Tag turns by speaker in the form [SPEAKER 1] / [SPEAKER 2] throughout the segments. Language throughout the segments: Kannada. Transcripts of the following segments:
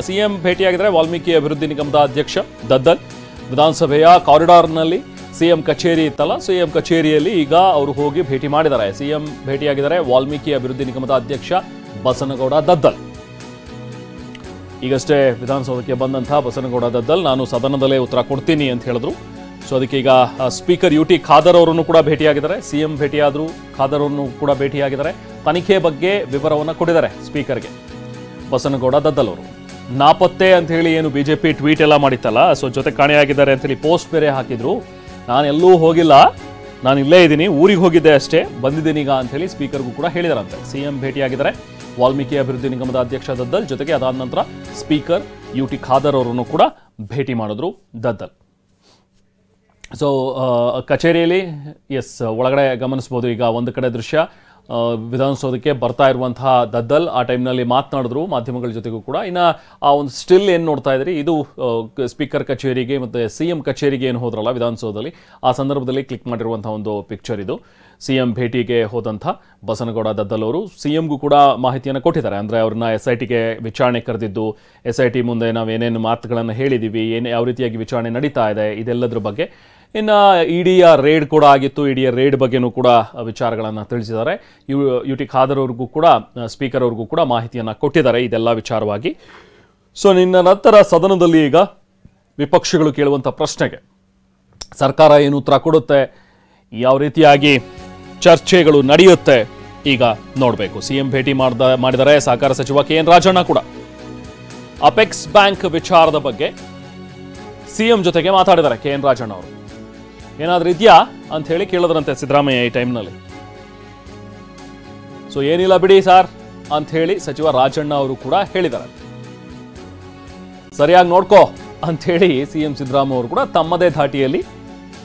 [SPEAKER 1] ಸಿಎಂ ಭೇಟಿಯಾಗಿದ್ದಾರೆ ವಾಲ್ಮೀಕಿ ಅಭಿವೃದ್ಧಿ ನಿಗಮದ ಅಧ್ಯಕ್ಷ ದದ್ದಲ್. ವಿಧಾನಸಭೆಯ ಕಾರಿಡಾರ್ನಲ್ಲಿ ಸಿಎಂ ಕಚೇರಿ ಇತ್ತಲ್ಲ, ಸಿಎಂ ಕಚೇರಿಯಲ್ಲಿ ಈಗ ಅವರು ಹೋಗಿ ಭೇಟಿ ಮಾಡಿದ್ದಾರೆ. ಸಿಎಂ ಭೇಟಿಯಾಗಿದ್ದಾರೆ ವಾಲ್ಮೀಕಿ ಅಭಿವೃದ್ಧಿ ನಿಗಮದ ಅಧ್ಯಕ್ಷ ಬಸನಗೌಡ ದದ್ದಲ್. ಈಗಷ್ಟೇ ವಿಧಾನಸೌಧಕ್ಕೆ ಬಂದಂತಹ ಬಸನಗೌಡ ದದ್ದಲ್ ನಾನು ಸದನದಲ್ಲೇ ಉತ್ತರ ಕೊಡ್ತೀನಿ ಅಂತ ಹೇಳಿದ್ರು. ಸೊ ಅದಕ್ಕೆ ಈಗ ಸ್ಪೀಕರ್ UT ಖಾದರ್ ಅವರನ್ನು ಕೂಡ ಭೇಟಿಯಾಗಿದ್ದಾರೆ. ಸಿಎಂ ಭೇಟಿಯಾದರು, ಖಾದರ್ ಅವರನ್ನು ಕೂಡ ಭೇಟಿಯಾಗಿದ್ದಾರೆ. ತನಿಖೆ ಬಗ್ಗೆ ವಿವರವನ್ನು ಕೊಟ್ಟಿದ್ದಾರೆ ಸ್ಪೀಕರ್ಗೆ ಬಸನಗೌಡ ದದ್ದಲ್ ಅವರು. ನಾಪತ್ತೆ ಅಂತ ಹೇಳಿ ಏನು ಬಿಜೆಪಿ ಟ್ವೀಟ್ ಎಲ್ಲ ಮಾಡಿತ್ತಲ್ಲ, ಸೊ ಜೊತೆ ಕಾಣೆಯಾಗಿದ್ದಾರೆ ಅಂತೇಳಿ ಪೋಸ್ಟ್ ಬೇರೆ ಹಾಕಿದ್ರು. ನಾನು ಎಲ್ಲೂ ಹೋಗಿಲ್ಲ, ನಾನು ಇಲ್ಲೇ ಇದ್ದೀನಿ, ಊರಿಗೆ ಹೋಗಿದ್ದೆ ಅಷ್ಟೇ, ಬಂದಿದ್ದೀನಿ ಈಗ ಅಂತ ಹೇಳಿ ಸ್ಪೀಕರ್ಗೂ ಕೂಡ ಹೇಳಿದಾರಂತೆ. ಸಿಎಂ ಭೇಟಿಯಾಗಿದ್ದಾರೆ ವಾಲ್ಮೀಕಿ ಅಭಿವೃದ್ಧಿ ನಿಗಮದ ಅಧ್ಯಕ್ಷ ದದ್ದಲ್. ಜೊತೆಗೆ ಅದಾದ ನಂತರ ಸ್ಪೀಕರ್ UT ಖಾದರ್ ಅವರನ್ನು ಕೂಡ ಭೇಟಿ ಮಾಡಿದ್ರು ದದ್ದಲ್. ಸೊ ಕಚೇರಿಯಲ್ಲಿ ಒಳಗಡೆ ಗಮನಿಸ್ಬೋದು. ಈಗ ಒಂದು ಕಡೆ ದೃಶ್ಯ, ವಿಧಾನಸೌಧಕ್ಕೆ ಬರ್ತಾ ಇರುವಂತಹ ದದ್ದಲ್ ಆ ಟೈಮ್ನಲ್ಲಿ ಮಾತನಾಡಿದ್ರು ಮಾಧ್ಯಮಗಳ ಜೊತೆಗೂ ಕೂಡ. ಇನ್ನು ಆ ಒಂದು ಸ್ಟಿಲ್ ಏನು ನೋಡ್ತಾ ಇದ್ರಿ, ಇದು ಸ್ಪೀಕರ್ ಕಚೇರಿಗೆ ಮತ್ತು ಸಿಎಂ ಕಚೇರಿಗೆ ಏನು ಹೋದ್ರಲ್ಲ ವಿಧಾನಸೌಧದಲ್ಲಿ, ಆ ಸಂದರ್ಭದಲ್ಲಿ ಕ್ಲಿಕ್ ಮಾಡಿರುವಂತಹ ಒಂದು ಪಿಕ್ಚರ್ ಇದು. ಸಿಎಂ ಭೇಟಿಗೆ ಹೋದಂಥ ಬಸನಗೌಡ ದದ್ದಲ್ ಅವರು ಸಿಎಂಗೂ ಕೂಡ ಮಾಹಿತಿಯನ್ನು ಕೊಟ್ಟಿದ್ದಾರೆ. ಅಂದರೆ ಅವ್ರನ್ನ SITಗೆ ವಿಚಾರಣೆ ಕರೆದಿದ್ದು, SIT ಮುಂದೆ ನಾವು ಏನೇನು ಮಾತುಗಳನ್ನು ಹೇಳಿದ್ದೀವಿ, ಯಾವ ರೀತಿಯಾಗಿ ವಿಚಾರಣೆ ನಡೀತಾ ಇದೆ, ಇದೆಲ್ಲದರ ಬಗ್ಗೆ. ಇನ್ನು ಇಡಿಯ ರೇಡ್ ಕೂಡ ಆಗಿತ್ತು, ಇಡಿಯ ರೇಡ್ ಬಗ್ಗೆನೂ ಕೂಡ ವಿಚಾರಗಳನ್ನು ತಿಳಿಸಿದ್ದಾರೆ. UT ಖಾದರ್ ಅವ್ರಿಗೂ ಕೂಡ, ಸ್ಪೀಕರ್ ಅವ್ರಿಗೂ ಕೂಡ ಮಾಹಿತಿಯನ್ನು ಕೊಟ್ಟಿದ್ದಾರೆ ಇದೆಲ್ಲ ವಿಚಾರವಾಗಿ. ಸೊ ನಿನ್ನ ನಂತರ ಸದನದಲ್ಲಿ ಈಗ ವಿಪಕ್ಷಗಳು ಕೇಳುವಂಥ ಪ್ರಶ್ನೆಗೆ ಸರ್ಕಾರ ಏನು ಉತ್ತರ ಕೊಡುತ್ತೆ, ಯಾವ ರೀತಿಯಾಗಿ ಚರ್ಚೆಗಳು ನಡೆಯುತ್ತೆ, ಈಗ ನೋಡಬೇಕು. ಸಿಎಂ ಭೇಟಿ ಮಾಡಿದರೆ ಸಹಕಾರ ಸಚಿವ KN ರಾಜಣ್ಣ ಕೂಡ ಅಪೆಕ್ಸ್ ಬ್ಯಾಂಕ್ ವಿಚಾರದ ಬಗ್ಗೆ ಸಿಎಂ ಜೊತೆಗೆ ಮಾತಾಡಿದ್ದಾರೆ. KN ರಾಜಣ್ಣ ಅವರು ಏನಾದ್ರೂ ಇದೆಯಾ ಅಂತ ಹೇಳಿ ಕೇಳಿದ್ರಂತೆ ಸಿದ್ದರಾಮಯ್ಯ ಈ ಟೈಮ್ನಲ್ಲಿ. ಸೊ ಏನಿಲ್ಲ ಬಿಡಿ ಸರ್ ಅಂತ ಹೇಳಿ ಸಚಿವ ರಾಜಣ್ಣ ಅವರು ಕೂಡ ಹೇಳಿದ್ದಾರೆ. ಸರಿಯಾಗಿ ನೋಡ್ಕೋ ಅಂತ ಹೇಳಿ ಸಿಎಂ ಸಿದ್ದರಾಮಯ್ಯ ಅವರು ಕೂಡ ತಮ್ಮದೇ ಧಾಟಿಯಲ್ಲಿ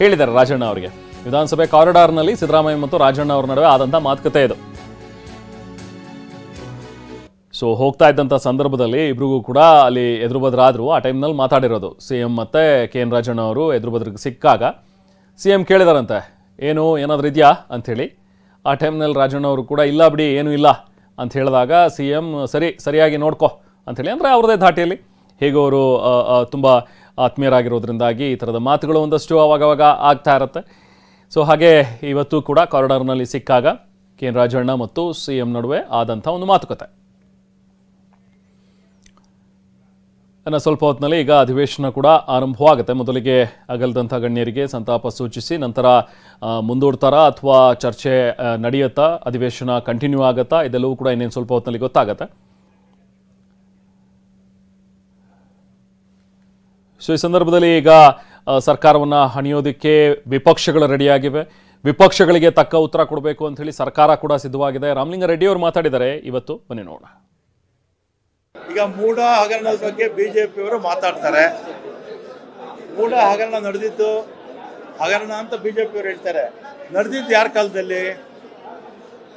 [SPEAKER 1] ಹೇಳಿದ್ದಾರೆ ರಾಜಣ್ಣ ಅವರಿಗೆ. ವಿಧಾನಸಭೆ ಕಾರಿಡಾರ್ನಲ್ಲಿ ಸಿದ್ದರಾಮಯ್ಯ ಮತ್ತು ರಾಜಣ್ಣ ಅವರ ನಡುವೆ ಆದಂಥ ಮಾತುಕತೆ ಇದು. ಸೊ ಹೋಗ್ತಾ ಇದ್ದಂಥ ಸಂದರ್ಭದಲ್ಲಿ ಇಬ್ರಿಗೂ ಕೂಡ ಅಲ್ಲಿ ಎದುರು ಬದ್ರಾದ್ರು. ಆ ಟೈಮ್ನಲ್ಲಿ ಮಾತಾಡಿರೋದು ಸಿಎಂ ಮತ್ತು KN ರಾಜಣ್ಣ ಅವರು ಎದುರು ಬದ್ರಿಗೆ ಸಿಕ್ಕಾಗ ಸಿಎಂ ಕೇಳಿದಾರಂತೆ, ಏನಾದರೂ ಇದೆಯಾ ಅಂಥೇಳಿ. ಆ ಟೈಮ್ನಲ್ಲಿ ರಾಜಣ್ಣ ಅವರು ಕೂಡ ಇಲ್ಲ ಬಿಡಿ ಏನೂ ಇಲ್ಲ ಅಂತ ಹೇಳಿದಾಗ ಸಿಎಂ ಸರಿಯಾಗಿ ನೋಡ್ಕೋ ಅಂಥೇಳಿ, ಅಂದರೆ ಅವ್ರದ್ದೇ ಧಾಟಿಯಲ್ಲಿ ಹೇಗೆ ಅವರು ತುಂಬ ಆತ್ಮೀಯರಾಗಿರೋದ್ರಿಂದಾಗಿ ಈ ಥರದ ಮಾತುಗಳು ಒಂದಷ್ಟು ಆವಾಗವಾಗ ಆಗ್ತಾ ಇರುತ್ತೆ. ಸೊ ಹಾಗೆ ಇವತ್ತು ಕೂಡ ಕಾರಿಡಾರ್ನಲ್ಲಿ ಸಿಕ್ಕಾಗ KN ರಾಜಣ್ಣ ಮತ್ತು ಸಿಎಂ ನಡುವೆ ಆದಂಥ ಒಂದು ಮಾತುಕತೆ. ಇನ್ನು ಸ್ವಲ್ಪ ಹೊತ್ತಿನಲ್ಲಿ ಈಗ ಅಧಿವೇಶನ ಕೂಡ ಆರಂಭವಾಗುತ್ತೆ. ಮೊದಲಿಗೆ ಅಗಲಿದಂಥ ಗಣ್ಯರಿಗೆ ಸಂತಾಪ ಸೂಚಿಸಿ ನಂತರ ಮುಂದೂಡ್ತಾರಾ ಅಥವಾ ಚರ್ಚೆ ನಡೆಯುತ್ತಾ, ಅಧಿವೇಶನ ಕಂಟಿನ್ಯೂ ಆಗುತ್ತಾ, ಇದೆಲ್ಲವೂ ಕೂಡ ಇನ್ನೇನು ಸ್ವಲ್ಪ ಹೊತ್ತಿನಲ್ಲಿ ಗೊತ್ತಾಗುತ್ತೆ. ಸೊ ಈ ಸಂದರ್ಭದಲ್ಲಿ ಈಗ ಸರ್ಕಾರವನ್ನು ಹಣಿಯೋದಕ್ಕೆ ವಿಪಕ್ಷಗಳು ರೆಡಿಯಾಗಿವೆ. ವಿಪಕ್ಷಗಳಿಗೆ ತಕ್ಕ ಉತ್ತರ ಕೊಡಬೇಕು ಅಂತ ಹೇಳಿ ಸರ್ಕಾರ ಕೂಡ ಸಿದ್ಧವಾಗಿದೆ. ರಾಮಲಿಂಗಾರೆಡ್ಡಿ ಅವರು ಮಾತಾಡಿದ್ದಾರೆ ಇವತ್ತು, ಬನ್ನಿ ನೋಡೋಣ.
[SPEAKER 2] ಈಗ ಮೂಡ ಹಗರಣದ ಬಗ್ಗೆ ಬಿಜೆಪಿಯವರು ಮಾತಾಡ್ತಾರೆ. ಮೂಡ ಹಗರಣ ನಡೆದಿದ್ದು ಹಗರಣ ಅಂತ ಬಿಜೆಪಿಯವರು ಹೇಳ್ತಾರೆ. ನಡೆದಿದ್ದು ಯಾರ ಕಾಲದಲ್ಲಿ?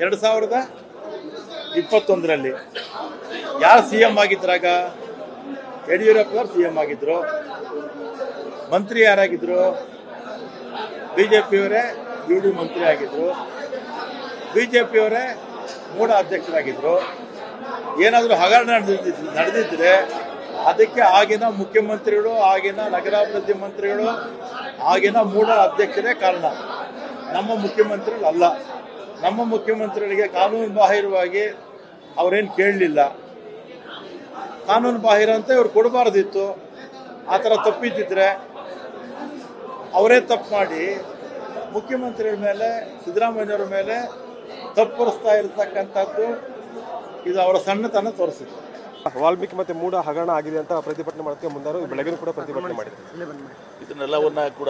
[SPEAKER 2] 2021ರಲ್ಲಿ. ಯಾರು CM ಆಗಿದ್ರಾಗ? ಯಡಿಯೂರಪ್ಪನವರು CM ಆಗಿದ್ರು. ಮಂತ್ರಿ ಯಾರಾಗಿದ್ರು? ಬಿಜೆಪಿಯವರೇ UD ಮಂತ್ರಿ ಆಗಿದ್ರು. ಬಿಜೆಪಿಯವರೇ ಮೂಡ ಅಧ್ಯಕ್ಷರಾಗಿದ್ರು. ಏನಾದರೂ ಹಗರಣ ನಡೆದಿದ್ರೆ ಅದಕ್ಕೆ ಆಗಿನ ಮುಖ್ಯಮಂತ್ರಿಗಳು, ಆಗಿನ ನಗರಾಭಿವೃದ್ಧಿ ಮಂತ್ರಿಗಳು, ಆಗಿನ ಮೂಡ ಅಧ್ಯಕ್ಷರೇ ಕಾರಣ, ನಮ್ಮ ಮುಖ್ಯಮಂತ್ರಿಗಳು ಅಲ್ಲ. ನಮ್ಮ ಮುಖ್ಯಮಂತ್ರಿಗಳಿಗೆ ಕಾನೂನು ಬಾಹಿರವಾಗಿ ಅವರೇನು ಕೇಳಲಿಲ್ಲ. ಕಾನೂನು ಬಾಹಿರ ಅಂತ ಇವ್ರು ಕೊಡಬಾರ್ದಿತ್ತು. ಆ ಥರ ತಪ್ಪಿದ್ದಿದ್ರೆ ಅವರೇ ತಪ್ಪು ಮಾಡಿ ಮುಖ್ಯಮಂತ್ರಿಗಳ ಮೇಲೆ, ಸಿದ್ದರಾಮಯ್ಯವ್ರ ಮೇಲೆ ತಪ್ಪುರಿಸ್ತಾ ಇರತಕ್ಕಂಥದ್ದು ಇದು ಅವರ ಸಣ್ಣತನ ತೋರಿಸಿದೆ.
[SPEAKER 3] ವಾಲ್ಮೀಕಿ ಮತ್ತೆ ಮೂಡ ಹಗರಣ ಆಗಿದೆ ಅಂತ ಪ್ರತಿಭಟನೆ ಮಾಡೋಕ್ಕೆ ಮುಂದಾರು, ಬೆಳಗ್ಗೆ ಕೂಡ ಪ್ರತಿಭಟನೆ ಮಾಡಿದ್ದಾರೆ.
[SPEAKER 4] ಇದನ್ನೆಲ್ಲವನ್ನ ಕೂಡ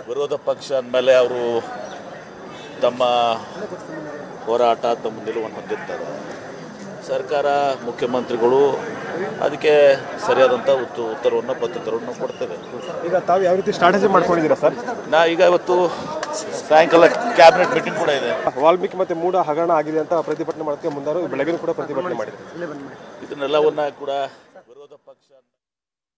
[SPEAKER 4] ವಿರೋಧ ಪಕ್ಷ ಅಂದಮೇಲೆ ಅವರು ತಮ್ಮ ಹೋರಾಟ, ತಮ್ಮ ನಿಲುವನ್ನು ಹೊಂದಿರ್ತಾರೆ. ಸರ್ಕಾರ, ಮುಖ್ಯಮಂತ್ರಿಗಳು ಅದಕ್ಕೆ ಸರಿಯಾದಂಥ ಉತ್ತರವನ್ನು, ಪ್ರತ್ಯುತ್ತರವನ್ನು ಕೊಡ್ತೇವೆ.
[SPEAKER 3] ಈಗ ತಾವು ಯಾವ ರೀತಿ ಸ್ಟ್ರಾಟಜಿ ಮಾಡ್ಕೊಂಡಿದ್ದೀರಾ ಸರ್?
[SPEAKER 4] ಈಗ ಇವತ್ತು ಸಾಯಂಕಾಲ ಕ್ಯಾಬಿನೆಟ್ ಮೀಟಿಂಗ್ ಕೂಡ ಇದೆ.
[SPEAKER 3] ವಾಲ್ಮೀಕಿ ಮತ್ತೆ ಮೂಡ ಹಗರಣ ಆಗಿದೆ ಅಂತ ಪ್ರತಿಭಟನೆ ಮಾಡೋಕ್ಕೆ ಮುಂದಾರು, ಬೆಳಗ್ಗೆ ಕೂಡ ಪ್ರತಿಭಟನೆ ಮಾಡಿದ್ದಾರೆ.
[SPEAKER 4] ಇದನ್ನೆಲ್ಲವನ್ನ ಕೂಡ ವಿರೋಧ ಪಕ್ಷ